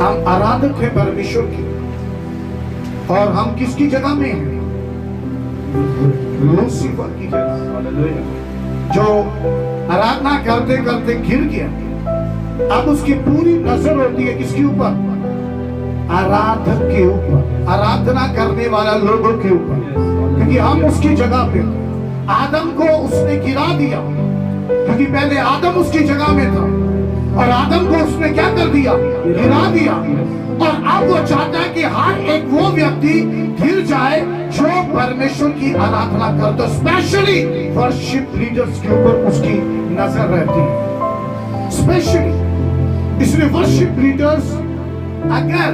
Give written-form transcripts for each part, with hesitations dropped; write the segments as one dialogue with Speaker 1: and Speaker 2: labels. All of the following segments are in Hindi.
Speaker 1: हम आराधक हैं परमेश्वर की, और हम किसकी जगह में हैं? लूसीफर की जगह, जो आराधना करते करते गिर गया। अब उसकी पूरी नजर होती है किसके ऊपर? आराधक के ऊपर, आराधना करने वाला लोगों के ऊपर, क्योंकि हम उसकी जगह पे। आदम को उसने गिरा दिया, क्योंकि पहले आदम उसकी जगह में था, और आदम को उसने क्या कर दिया? गिरा दिया। और अब वो चाहता है कि हर एक वो व्यक्ति गिर जाए जो परमेश्वर की आराधना करता, स्पेशली वर्शिप लीडर्स के ऊपर उसकी नजर रहती है, स्पेशली। इसलिए वर्शिप लीडर्स अगर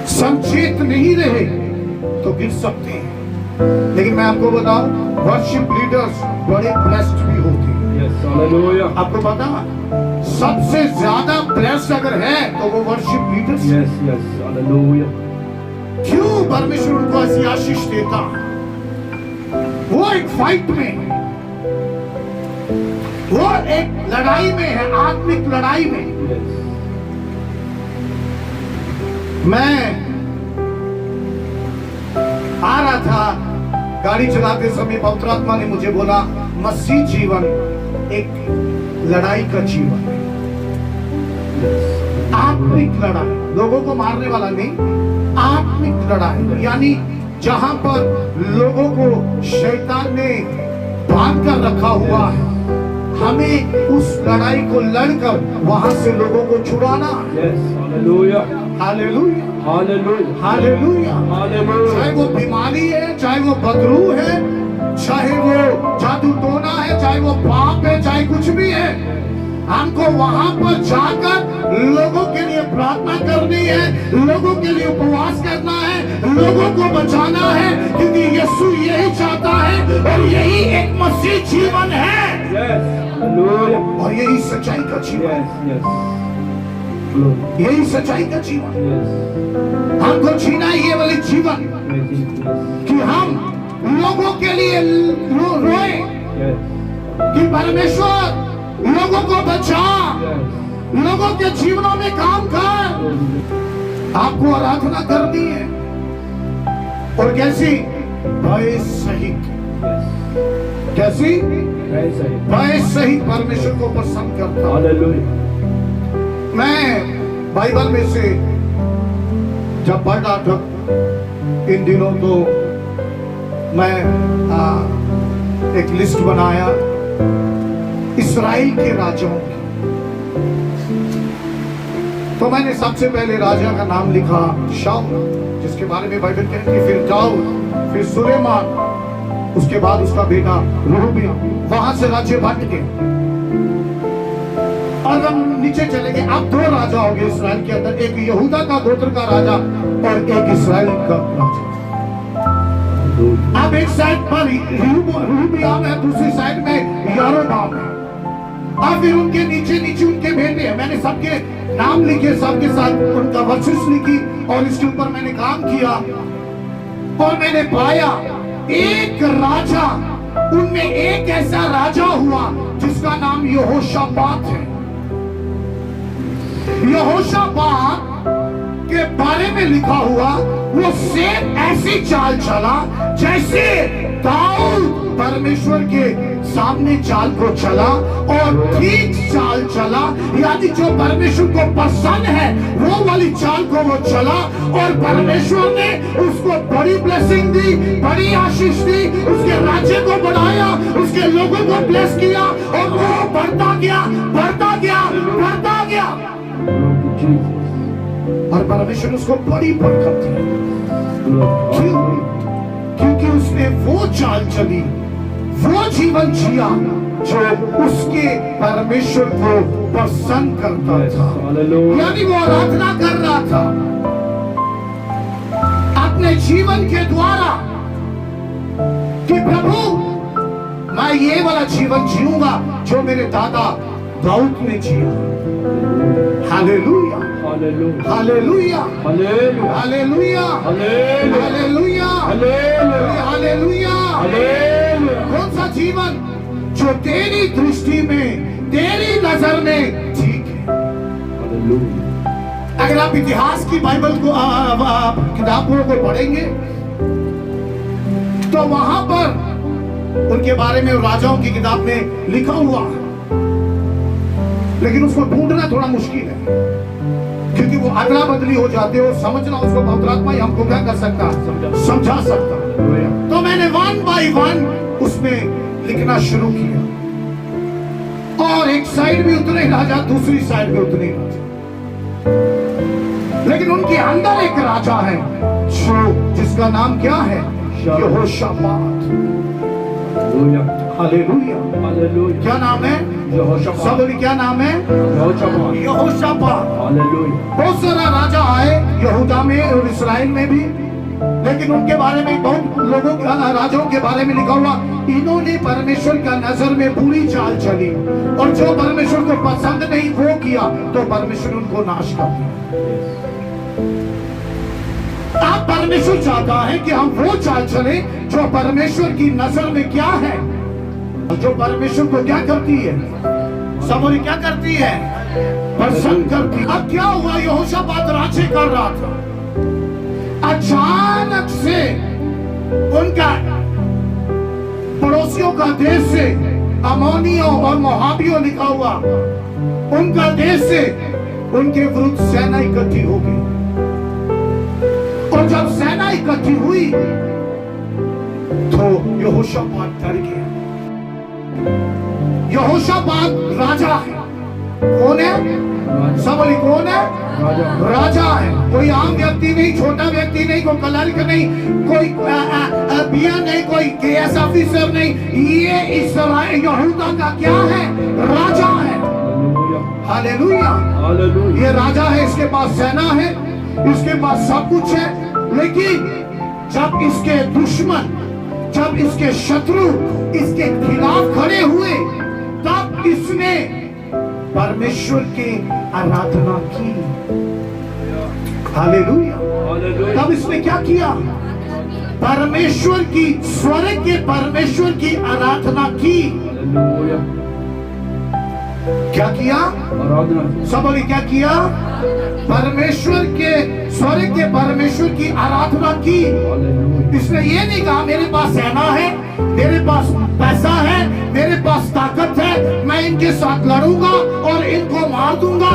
Speaker 1: संचेत नहीं रहे तो गिर सकते हैं। लेकिन मैं आपको बताऊं, वर्शिप लीडर्स बड़े ब्लेस्ड भी होते हैं। आपको पता, सबसे ज्यादा ब्लेस्ड अगर है तो वो वर्शिप लीडर्स। क्यों परमेश्वर उनको ऐसी आशीष देता? वो एक फाइट में, वो एक लड़ाई में है, आत्मिक लड़ाई में। मैं आ रहा था, गाड़ी चलाते समय पवित्र आत्मा ने मुझे बोला, मसीह जीवन एक लड़ाई का जीवन है, आत्मिक लड़ाई, लोगों को मारने वाला नहीं, आत्मिक लड़ाई। यानी जहां पर लोगों को शैतान ने बांध कर रखा हुआ है, हमें उस लड़ाई को लड़कर वहां से लोगों को छुड़ाना। Hallelujah, hallelujah, hallelujah. चाहे वो बीमारी है, चाहे वो बदरू है, चाहे वो जादू टोना है, चाहे वो पाप है, चाहे कुछ भी है, हमको वहां पर जाकर लोगों के लिए प्रार्थना करनी है, लोगों के लिए उपवास करना है, लोगों को बचाना है, क्योंकि यीशु यही चाहता है, और यही एक मसीह जीवन है, और यही सच्चाई का जीवन, यही सच्चाई का जीवन। हमको जीना है ये वाली जीवन, कि हम लोगों के लिए रोए, कि परमेश्वर लोगों को बचा, लोगों के जीवनों में काम कर। आपको आराधना करनी है, और कैसी? भय सहित। कैसी? भय सहित परमेश्वर को पसंद करता। मैं बाइबल में से जब पढ़ रहा था इन दिनों, तो मैं एक लिस्ट बनाया इस्राएल के राजाओं की। तो मैंने सबसे पहले राजा का नाम लिखा शाऊल, जिसके बारे में बाइबल कहती है, फिर दाऊद, फिर सुलेमान, उसके बाद उसका बेटा रहबाम। वहां से राज्य बंट गए, और हम नीचे चले गए। अब दो राजा हो गए इस्राएल के अंदर, एक यहूदा का गोत्र का राजा और एक इस्राएल का राजा। अब एक साइड पर रहबाम है, दूसरी साइड में यारोबाम है। अब फिर उनके नीचे नीचे उनके बेटे हैं। मैंने सबके नाम लिखे, सबके साथ उनका वर्सेस लिखी, और इसके ऊपर मैंने काम किया, और मैंने पाया एक राजा, उनमें एक ऐसा राजा हुआ जिसका नाम यहोशापात है। यहोशापात के बारे में लिखा हुआ, वो सेम ऐसी चाल चला जैसे दाऊद परमेश्वर के सामने चाल को चला, और ठीक चाल चला, यानी जो परमेश्वर को पसंद है वो वाली चाल को वो चला, और परमेश्वर ने उसको बड़ी ब्लेसिंग दी, बड़ी आशीष दी, उसके राज्य को बढ़ाया, उसके लोगों को ब्लेस किया, और वो बढ़ता गया, बढ़ता गया, बढ़ता गया, और परमेश्वर उसको बड़ी बरकत दी। क्यों? क्योंकि उसने वो चाल चली, वो जीवन जिया जो उसके परमेश्वर को पसंद करता था। यानी वो आराधना कर रहा था अपने जीवन के द्वारा, कि प्रभु मैं ये वाला जीवन जीऊंगा जो मेरे दादा दाऊद ने जिया। Hallelujah, hallelujah, hallelujah, hallelujah, hallelujah, hallelujah, hallelujah. कौन सा जीवन जो तेरी दृष्टि में, तेरी नजर में ठीक है? अगर आप इतिहास की बाइबल को किताबों को पढ़ेंगे तो वहां पर उनके बारे में राजाओं की किताब में लिखा हुआ है, लेकिन उसको ढूंढना थोड़ा मुश्किल है क्योंकि वो अदला बदली हो जाते हो। समझना उसको पवित्र आत्मा ही हमको क्या कर सकता, समझा सकता। तो मैंने 1 बाय 1 उसमें लिखना शुरू किया और एक साइड भी उतने राजा, दूसरी साइड भी उतने राजा, लेकिन उनके अंदर एक राजा है जो जिसका नाम क्या है, यहोशापात। Hallelujah, hallelujah. क्या नाम है? यहोशापात। सब क्या नाम है? यहोशापात। हालेलुया। बहुत सारा राजा आए यहूदा में और इस्राएल में भी, लेकिन उनके बारे में बहुत लोगों राजाओं के बारे में लिखा हुआ, इन्होंने परमेश्वर का नजर में बुरी चाल चली और जो परमेश्वर को पसंद नहीं वो किया तो परमेश्वर उनको नाश कर दिया। आप परमेश्वर चाहता है कि हम वो चाल चले जो परमेश्वर की नजर में क्या है, जो परमेश्वर को क्या करती है, सबोरी क्या करती है, पसंद करती। अब क्या हुआ, यहोशापात राज्य कर रहा था, अचानक से उनका पड़ोसियों का देश से, अमोनियों और मोहाबियों लिखा हुआ, उनका देश से उनके विरुद्ध सेना इकट्ठी हो गई। और जब सेना इकट्ठी हुई तो यहोशापात डर गया। यहोशापात राजा है। कौन है? सबली कौन है? राजा है। कोई आम व्यक्ति नहीं, छोटा व्यक्ति नहीं, कोई क्लर्क नहीं, कोई बिया नहीं, कोई केएस ऑफिसर नहीं। ये इस्राएल यहूदा का क्या है? राजा है। Hallelujah, hallelujah. ये राजा है, इसके पास सेना है, इसके पास सब कुछ है, लेकिन जब इसके दुश्मन, जब इसके शत्रु इसके खिलाफ खड़े हुए तब इसने परमेश्वर की आराधना की। हालेलुया। तब इसने क्या किया? परमेश्वर की, स्वर्ग के परमेश्वर की आराधना की। क्या किया? आराधना। सब बोले क्या किया? परमेश्वर के, स्वर्ग के परमेश्वर की आराधना की। इसने ये नहीं कहा मेरे पास सेना है, मेरे पास पैसा है, मेरे पास ताकत है, मैं इनके साथ लड़ूंगा और इनको मार दूंगा।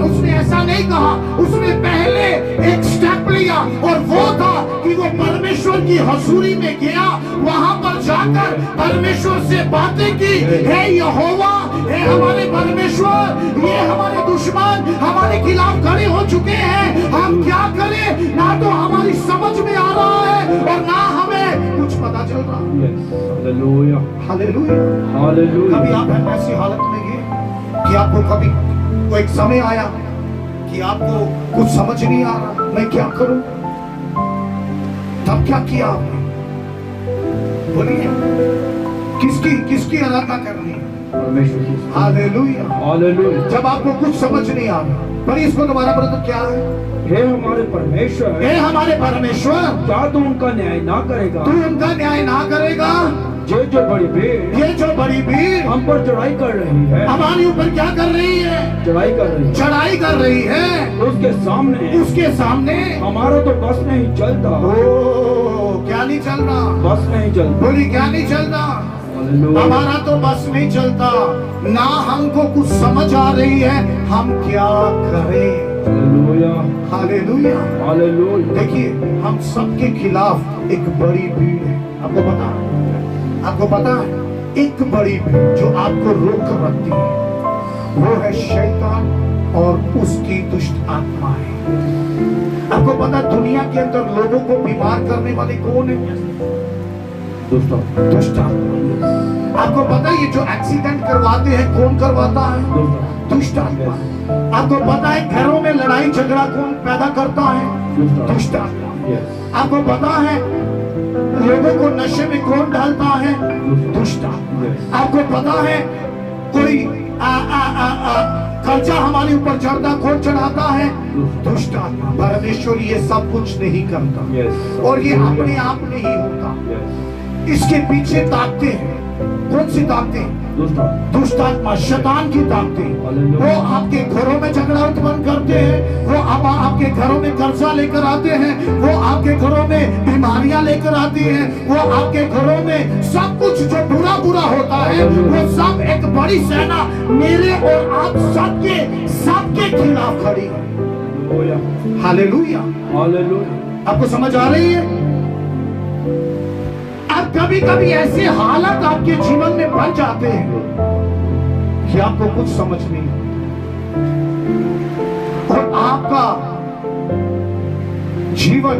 Speaker 1: उसने ऐसा नहीं कहा। उसने पहले एक स्टेप लिया और वो था कि वो परमेश्वर की हजूरी में गया, वहां पर जाकर परमेश्वर से बातें की। हे यहोवा, हे हमारे परमेश्वर, ये हमारे दुश्मन हमारे खिलाफ खड़े हो चुके हैं, हम क्या करें? ना तो हमारी समझ में आ रहा है और ना हमें कुछ पता चल रहा। Hallelujah, hallelujah, hallelujah. कभी आप ऐसी हालत में गए कि आपको कभी कोई एक समय आया कि आपको कुछ समझ नहीं आ रहा, मैं क्या करूं? तब क्या किया आपने? बोलिए, किसकी आराधना करनी है? परमेश्वर की। Hallelujah, hallelujah. जब आपको कुछ समझ नहीं आ रहा, पर इसको दोबारा बोलो तो क्या है?
Speaker 2: हे हमारे परमेश्वर,
Speaker 1: हे हमारे परमेश्वर,
Speaker 2: क्या तू उनका न्याय ना करेगा?
Speaker 1: तू उनका न्याय ना करेगा?
Speaker 2: ये जो बड़ी भीड़
Speaker 1: हम पर चढ़ाई कर रही है, हमारे ऊपर क्या कर रही है?
Speaker 2: चढ़ाई कर रही है।
Speaker 1: उसके सामने
Speaker 2: हमारा तो बस नहीं चलता।
Speaker 1: ओ, क्या नहीं चल रहा?
Speaker 2: बस नहीं चलता।
Speaker 1: बोली, क्या नहीं चल रहा? हमारा तो बस नहीं चलता, ना हमको कुछ समझ आ रही है, हम क्या करें?
Speaker 2: Hallelujah,
Speaker 1: hallelujah,
Speaker 2: hallelujah.
Speaker 1: देखिए, हम सबके खिलाफ एक बड़ी भीड़ है। आपको पता है एक बड़ी भीड़ जो आपको रोक कर रखती है, वो है शैतान और उसकी दुष्ट आत्माएं। आपको पता, दुनिया के अंदर लोगों को बीमार करने वाले कौन है? दुष्ट आत्मा। आपको पता है ये जो एक्सीडेंट करवाते हैं कौन करवाता है? दुष्ट आत्मा। आपको पता है घरों में लड़ाई झगड़ा कौन पैदा करता है? दुष्ट आत्मा। आपको पता है लोगों को नशे में कौन डालता है? दुष्ट आत्मा। आपको पता है कोई कर्जा हमारे ऊपर चढ़ता कौन चढ़ाता है? दुष्ट आत्मा। परमेश्वर ये सब कुछ नहीं करता और ये अपने आप नहीं होता। इसके पीछे ताकते हैं कौन सी ताकतें?
Speaker 2: दुष्ट
Speaker 1: दुष्ट आत्मा, शैतान की ताकतें। वो आपके घरों में झगड़ा उत्पन्न करते हैं, वो आपके घरों में कर्जा लेकर आते हैं, वो आपके घरों में बीमारियां लेकर आती हैं, वो आपके घरों में सब कुछ जो बुरा बुरा होता है, वो सब एक बड़ी सेना मेरे और आप सबके खिलाफ खड़ी है। Hallelujah,
Speaker 2: hallelujah.
Speaker 1: आपको समझ आ रही है? अब कभी कभी ऐसे हालत आपके जीवन में बन जाते हैं कि आपको कुछ समझ नहीं आता और आपका जीवन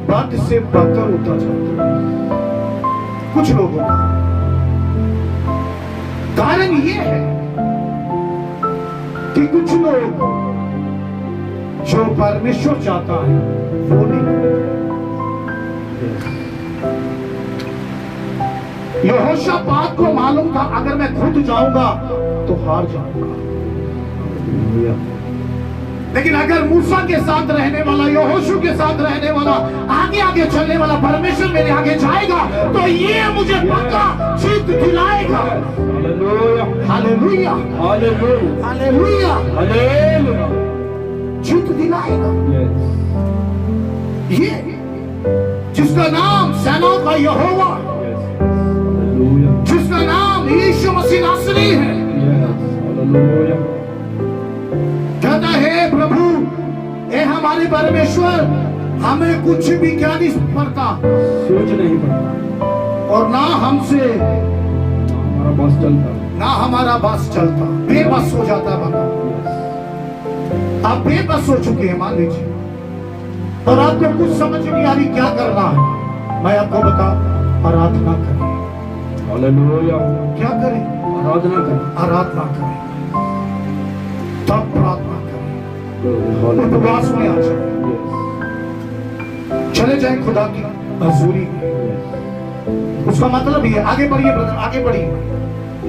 Speaker 1: बद से बदतर होता जाता है। कुछ लोगों का कारण ये है कि कुछ लोग जो परमेश्वर चाहता है वो नहीं। यहोशापात को मालूम था अगर मैं खुद जाऊंगा तो हार जाऊंगा, लेकिन अगर मूसा के साथ रहने वाला, यहोशू के साथ रहने वाला, आगे आगे चलने वाला परमेश्वर मेरे आगे जाएगा तो ये मुझे पक्का जीत दिलाएगा। Hallelujah,
Speaker 2: hallelujah,
Speaker 1: hallelujah,
Speaker 2: hallelujah.
Speaker 1: जीत दिलाएगा। ये जिसका नाम सेनाओं का यहोवा, जिसका नाम यीशु मसीह नासरी है, कहता है प्रभु ए हमारे परमेश्वर, हमें कुछ भी क्या नहीं पड़ता,
Speaker 2: सोच नहीं पड़ता,
Speaker 1: और ना हमसे
Speaker 2: हमारा बस चलता,
Speaker 1: ना हमारा बस चलता, बेबस हो जाता बंदा। आप बेबस हो चुके हैं मान लीजिए, और आपको कुछ समझ नहीं आ रही क्या करना है। मैं आपको बताऊं, आराधना करें।
Speaker 2: हालेलुया।
Speaker 1: क्या करें?
Speaker 2: आराधना करें,
Speaker 1: आराधना करें, तब प्रार्थना करें,
Speaker 2: हालेलुया।
Speaker 1: उपवास में आ जाए, चले जाए खुदा की हजूरी में। उसका मतलब ये, आगे बढ़िए ब्रदर, आगे बढ़िए।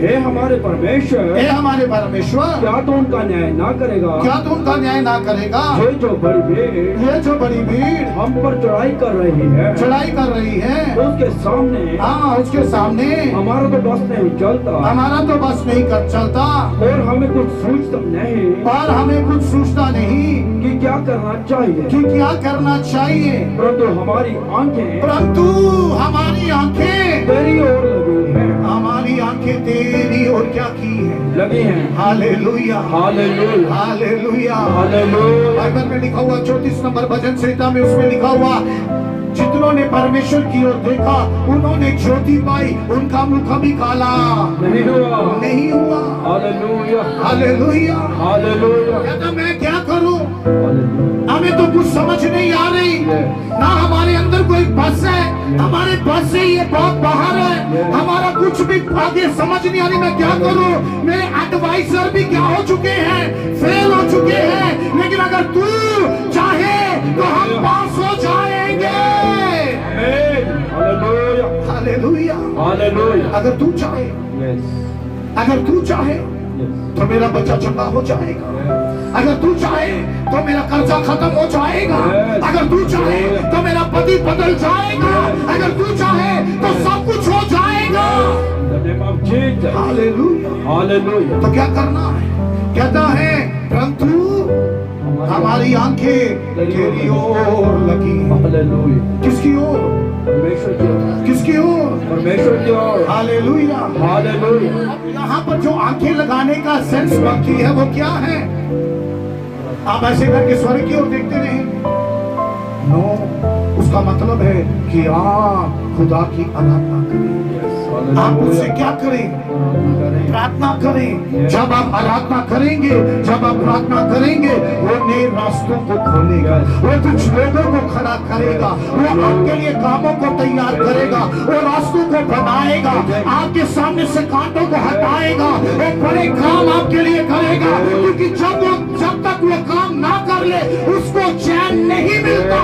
Speaker 2: हे हमारे परमेश्वर,
Speaker 1: हे हमारे परमेश्वर,
Speaker 2: क्या तो उनका न्याय ना करेगा?
Speaker 1: क्या तू उनका न्याय ना करेगा?
Speaker 2: ये जो बड़ी भीड़,
Speaker 1: ये जो बड़ी भीड़
Speaker 2: हम पर चढ़ाई कर रही है,
Speaker 1: चढ़ाई कर रही है,
Speaker 2: उसके सामने,
Speaker 1: हाँ उसके सामने
Speaker 2: हमारा तो बस नहीं चलता,
Speaker 1: हमारा तो बस नहीं कर चलता,
Speaker 2: और हमें कुछ सूझता नहीं,
Speaker 1: और हमें कुछ सोचता नहीं
Speaker 2: कि क्या करना चाहिए,
Speaker 1: कि क्या करना चाहिए।
Speaker 2: परंतु हमारी आंखें,
Speaker 1: परंतु हमारी आंखें
Speaker 2: तेरी ओर लगी हैं,
Speaker 1: हमारी आंखें तेरी और क्या की है?
Speaker 2: लगी हैं।
Speaker 1: Hallelujah,
Speaker 2: hallelujah,
Speaker 1: hallelujah.
Speaker 2: Hallelujah.
Speaker 1: Bible में लिखा हुआ 34 नंबर भजन संहिता में, उसमें लिखा हुआ जितनों ने परमेश्वर की ओर देखा उन्होंने ज्योति पाई, उनका मुख भी काला
Speaker 2: नहीं हुआ,
Speaker 1: नहीं हुआ।
Speaker 2: Hallelujah,
Speaker 1: hallelujah.
Speaker 2: हालेलुया,
Speaker 1: कहता मैं क्या करूं,
Speaker 2: हालेलुया।
Speaker 1: हमें तो कुछ समझ नहीं आ रही, ना हमारे अंदर कोई बस है, हमारे बस से ये बहुत बाहर है, हमारा कुछ भी आगे समझ नहीं आ रही, मैं क्या करूं। मेरे एडवाइजर भी क्या हो चुके हैं, फेल हो चुके हैं, लेकिन अगर तू चाहे तो हम पास हो जाएंगे।
Speaker 2: Hallelujah,
Speaker 1: hallelujah,
Speaker 2: hallelujah.
Speaker 1: अगर तू चाहे,
Speaker 2: यस,
Speaker 1: अगर तू चाहे
Speaker 2: यस,
Speaker 1: तो मेरा बच्चा चंगा हो जाएगा, अगर तू चाहे तो मेरा कर्जा खत्म हो जाएगा, अगर तू चाहे तो मेरा पति बदल जाएगा, अगर तू चाहे तो सब कुछ हो जाएगा।
Speaker 2: In the name of Jesus.
Speaker 1: Hallelujah.
Speaker 2: Hallelujah.
Speaker 1: तो क्या करना है? कहता है परंतु हमारी आंखें तेरी ओर लगी हैं।
Speaker 2: हालेलुया।
Speaker 1: किसकी ओर?
Speaker 2: परमेश्वर की ओर,
Speaker 1: किसकी ओर?
Speaker 2: परमेश्वर की ओर।
Speaker 1: हालेलुया।
Speaker 2: हालेलुया।
Speaker 1: अब यहाँ पर जो आंखें लगाने का सेंस बनती है वो क्या है? आप ऐसे करके स्वर्ग की ओर देखते रहेंगे? नो, उसका मतलब है कि आप खुदा की आराधना करें। आप उससे क्या करें? प्रार्थना करें। जब आप आराधना करेंगे, जब आप प्रार्थना करेंगे, वो नए रास्तों को खोलेगा, वो कुछ लोगों को खड़ा करेगा, वो आपके लिए कामों को तैयार करेगा, वो रास्तों को बनाएगा, आपके सामने से कांटों को हटाएगा, वो बड़े काम आपके लिए करेगा, क्योंकि जब तक वो काम ना कर ले उसको चैन नहीं मिलता।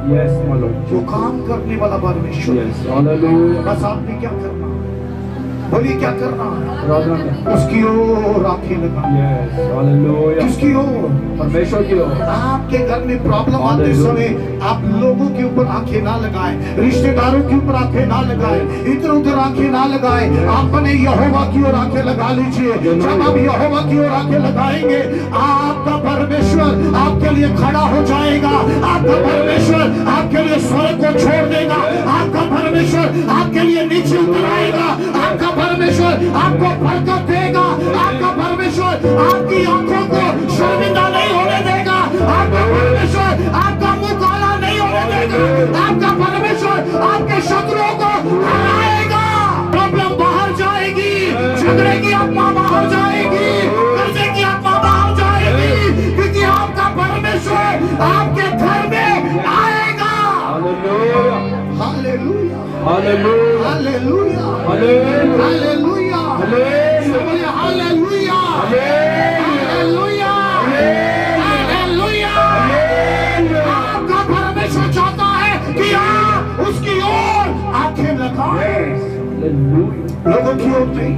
Speaker 2: Yes, my Lord.
Speaker 1: जो काम करने वाला परमेश्वर,
Speaker 2: Yes, hallelujah.
Speaker 1: बस आपने क्या करना है? बोलिए क्या करना है?
Speaker 2: आराधना करना।
Speaker 1: उसकी ओर आंखें लगा।
Speaker 2: Yes. Hallelujah.
Speaker 1: किसकी ओर?
Speaker 2: परमेश्वर की ओर।
Speaker 1: आपके घर में प्रॉब्लम आते समय आप लोगों के ऊपर आंखें ना लगाएं, रिश्तेदारों के ऊपर आंखें ना लगाएं, इधर उधर आंखें ना लगाएं। आपने यहोवा की ओर आंखें लगा लीजिए। जब आप यहोवा की ओर आंखें लगाएंगे, आपका परमेश्वर आपके लिए खड़ा हो जाएगा। आपका परमेश्वर आपके लिए स्वर्ग को छोड़ देगा। आपका परमेश्वर आपके लिए नीचे उतर आएगा। आपका परमेश्वर आपको बरकत देगा। आपका परमेश्वर आपकी आंखों को शर्मिंदा नहीं होने देगा। आपका परमेश्वर आपका मुंह काला नहीं होने देगा। आपका परमेश्वर आपके शत्रुओं को हराएगा। प्रॉब्लम बाहर जाएगी, झगड़े की आत्मा बाहर जाएगी, कर्जे की आत्मा बाहर जाएगी, क्योंकि आपका परमेश्वर आपके घर में आएगा।
Speaker 2: Hallelujah.
Speaker 1: Hallelujah,
Speaker 2: Hallelujah.
Speaker 1: Hallelujah,
Speaker 2: Hallelujah.
Speaker 1: Hallelujah,
Speaker 2: Hallelujah.
Speaker 1: Hallelujah, hallelujah, hallelujah. आपका परमेश्वर चाहता है कि आप उसकी ओर आंखें लगाएं,
Speaker 2: Hallelujah.
Speaker 1: लोगों की ओर नहीं।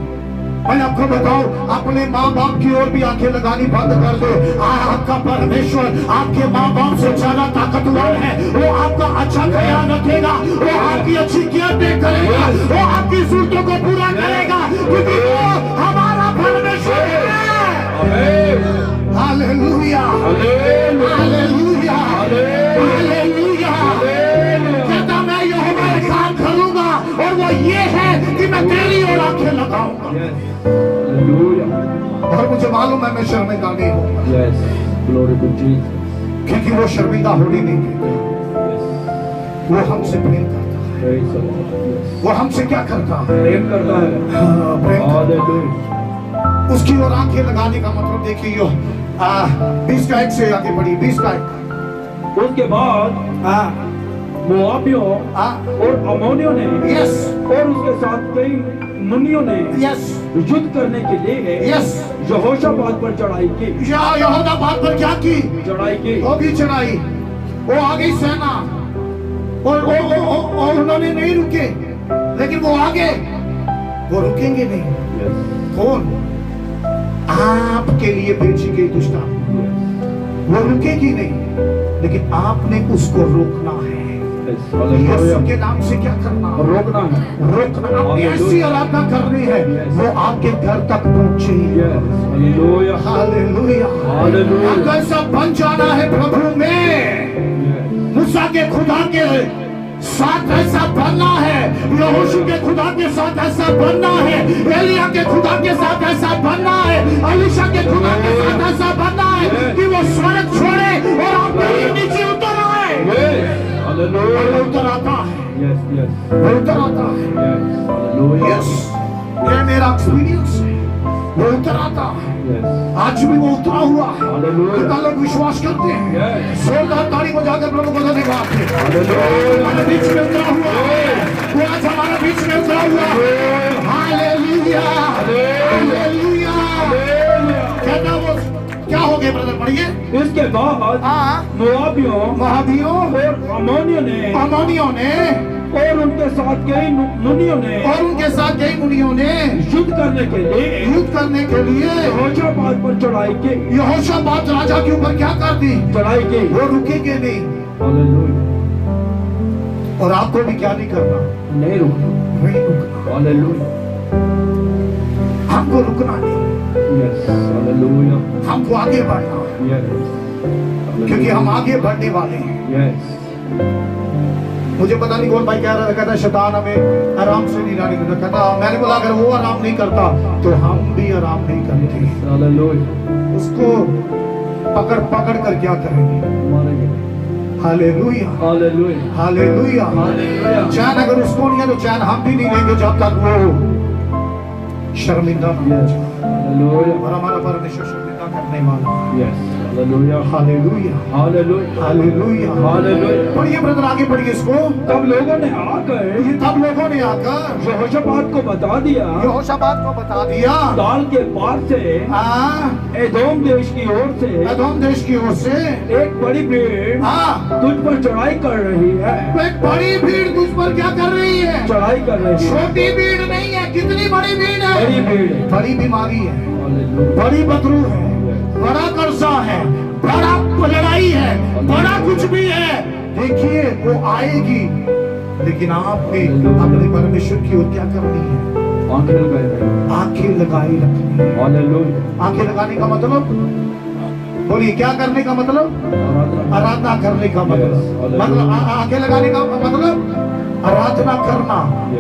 Speaker 1: मैं आपको बताऊं, अपने माँ बाप की ओर भी आंखें लगानी बंद कर दो। आपका परमेश्वर आपके माँ बाप से ज्यादा ताकतवर है। वो आपका अच्छा ख्याल रखेगा, वो आपकी अच्छी केयर करेगा, वो आपकी जरूरतों को पूरा करेगा, क्योंकि वो हमारा परमेश्वर है।
Speaker 2: Amen.
Speaker 1: Hallelujah,
Speaker 2: Hallelujah.
Speaker 1: Hallelujah, hallelujah.
Speaker 2: Hallelujah.
Speaker 1: कहता मैं यहोवा का काम करूंगा, और वो ये है कि मैं तेरी ओर आंखें लगाऊंगा।
Speaker 2: Yes. Hallelujah.
Speaker 1: और मुझे मालूम है मैं शर्मिंदा नहीं हूँ,
Speaker 2: Yes. Glory to Jesus.
Speaker 1: क्योंकि वो शर्मिंदा होने नहीं देता।
Speaker 2: Yes.
Speaker 1: वो हमसे प्रेम करता है।
Speaker 2: Praise the Lord. Yes.
Speaker 1: वो हमसे क्या करता है?
Speaker 2: प्रेम करता है।
Speaker 1: हाँ, प्रेम करता
Speaker 2: Hallelujah.
Speaker 1: है। उसकी ओर आंखें लगाने का मतलब देखिए, यो 20 का 1 से आगे बढ़ी। 20 का 1।
Speaker 2: उसके बाद मोआबियों और अमोनियों ने
Speaker 1: यस,
Speaker 2: और उसके साथ कई मुनियों ने
Speaker 1: यस,
Speaker 2: युद्ध करने के लिए
Speaker 1: यस।
Speaker 2: यहोशापात पर चढ़ाई की।
Speaker 1: यहोशापात पर क्या की?
Speaker 2: चढ़ाई की।
Speaker 1: वो भी चढ़ाई। वो आ गई सेना, और उन्होंने नहीं रुके, लेकिन वो आगे, वो रुकेंगे नहीं।
Speaker 2: Yes.
Speaker 1: कौन? आपके लिए भेजी गई दुष्ट आत्मा। वो रुकेगी नहीं, लेकिन आपने उसको रोकना है।
Speaker 2: Yes.
Speaker 1: यीशु
Speaker 2: Hallelujah.
Speaker 1: के नाम से क्या करना?
Speaker 2: रोकना है।
Speaker 1: रोकना। आपने ऐसी आराधना करनी है, वो आपके घर तक पहुंचे।
Speaker 2: Yes. Hallelujah.
Speaker 1: हालेलुया।
Speaker 2: Hallelujah.
Speaker 1: आपको ऐसा बन जाना है प्रभु में।
Speaker 2: Yes.
Speaker 1: मूसा के खुदा के साथ ऐसा बनना है, यहोशू के खुदा के साथ ऐसा बनना है, एलिया के खुदा के साथ ऐसा बनना है, अलीशा के खुदा के साथ ऐसा बनना है कि वो स्वर्ग छोड़े और आपके लिए नीचे उतर आए।
Speaker 2: Yes. Hallelujah.
Speaker 1: वो उतर आता है,
Speaker 2: Yes. Yes.
Speaker 1: वो उतर आता है।
Speaker 2: Yes. Hallelujah.
Speaker 1: यस, ये मेरा एक्सपीरियंस है। वो उतर आता है,
Speaker 2: Yes.
Speaker 1: आज भी वो उतरा हुआ है।
Speaker 2: Hallelujah.
Speaker 1: कितना लोग विश्वास करते हैं?
Speaker 2: Yes.
Speaker 1: जोरदार ताली बजाकर प्रभु को धन्यवाद दें।
Speaker 2: Hallelujah.
Speaker 1: हमारे बीच में उतरा हुआ है, वो आज हमारे बीच में उतरा हुआ है। Hallelujah, hallelujah. कहता वो क्या हो गए ब्रदर? पढ़िए।
Speaker 2: इसके बाद मोआबियों
Speaker 1: महाभियों
Speaker 2: और अमोनियों ने
Speaker 1: अमोनियों ने
Speaker 2: और उनके साथ कई मुनियों ने
Speaker 1: और उनके साथ कई मुनियों ने
Speaker 2: युद्ध करने के लिए
Speaker 1: युद्ध करने के लिए
Speaker 2: यहोशापात पर चढ़ाई की।
Speaker 1: यहोशापात राजा के ऊपर क्या कर दी?
Speaker 2: चढ़ाई की।
Speaker 1: वो रुकेंगे नहीं।
Speaker 2: हालेलुया।
Speaker 1: और आपको भी क्या नहीं करना?
Speaker 2: नहीं रुकना।
Speaker 1: नहीं रुकना।
Speaker 2: हालेलुया।
Speaker 1: हमको रुकना नहीं,
Speaker 2: यस। हालेलुया।
Speaker 1: हमको आगे बढ़ना है,
Speaker 2: यस।
Speaker 1: क्योंकि हम आगे बढ़ने वाले हैं।
Speaker 2: यस।
Speaker 1: मुझे पता नहीं कौन भाई कह रहा था, कहता शैतान हमें आराम से नहीं लाने देता। कहता मैंने बोला अगर वो आराम नहीं करता तो हम भी आराम नहीं करते।
Speaker 2: हालेलुया।
Speaker 1: उसको पकड़ पकड़ कर क्या करेंगे?
Speaker 2: मारेंगे।
Speaker 1: Hallelujah,
Speaker 2: hallelujah.
Speaker 1: हालेलुया।
Speaker 2: हालेलुया।
Speaker 1: चैन अगर उसको नहीं है तो चैन हम भी नहीं लेंगे जब तक वो शर्मिंदा ना हो
Speaker 2: यस।
Speaker 1: जाए।
Speaker 2: हालेलुया।
Speaker 1: और हमारा परमेश्वर शर्मिंदा करने वाला है।
Speaker 2: Yes. Hallelujah
Speaker 1: hallelujah
Speaker 2: hallelujah
Speaker 1: hallelujah
Speaker 2: hallelujah.
Speaker 1: पढ़िए ब्रदर, आगे पढ़िए इसको।
Speaker 2: तब लोगों ने आकर
Speaker 1: ये तब लोगों ने आकर
Speaker 2: यहोशापात को बता दिया,
Speaker 1: यहोशापात को बता दिया,
Speaker 2: दाल के पार से एदोम देश की ओर से
Speaker 1: एदोम देश की ओर से
Speaker 2: एक बड़ी भीड़
Speaker 1: हाँ
Speaker 2: तुझ पर चढ़ाई कर रही है।
Speaker 1: एक बड़ी भीड़ तुझ पर क्या कर रही है?
Speaker 2: चढ़ाई कर रही है।
Speaker 1: छोटी भीड़ नहीं है, कितनी बड़ी भीड़ है?
Speaker 2: बड़ी भीड़ है।
Speaker 1: बड़ी बीमारी है,
Speaker 2: हालेलुया
Speaker 1: बड़ी बदरू है, बड़ा कर्जा है, बड़ा लड़ाई है, बड़ा कुछ भी है। देखिए वो आएगी, लेकिन आपने अपने परमेश्वर की ओर क्या करनी है?
Speaker 2: आंखें लगाए रहे।
Speaker 1: आंखें लगाई रखनी है।
Speaker 2: हालेलुया।
Speaker 1: आंखें लगाने का मतलब, बोलिए क्या करने का मतलब? आराधना करने का मतलब। मतलब आंखें लगाने का मतलब आराधना करना,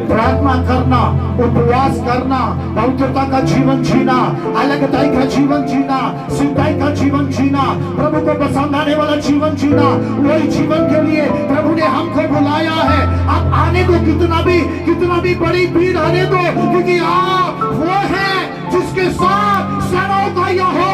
Speaker 1: प्रार्थना करना, उपवास करना, पवित्रता का जीवन जीना, अलगताई का जीवन जीना, सिद्धाई का जीवन जीना, प्रभु को पसंद आने वाला जीवन जीना। वही जीवन के लिए प्रभु ने हमको बुलाया है। आप आने दो, कितना भी बड़ी भीड़ आने दो, क्योंकि आप वो है जिसके साथ सेनाओं का यहोवा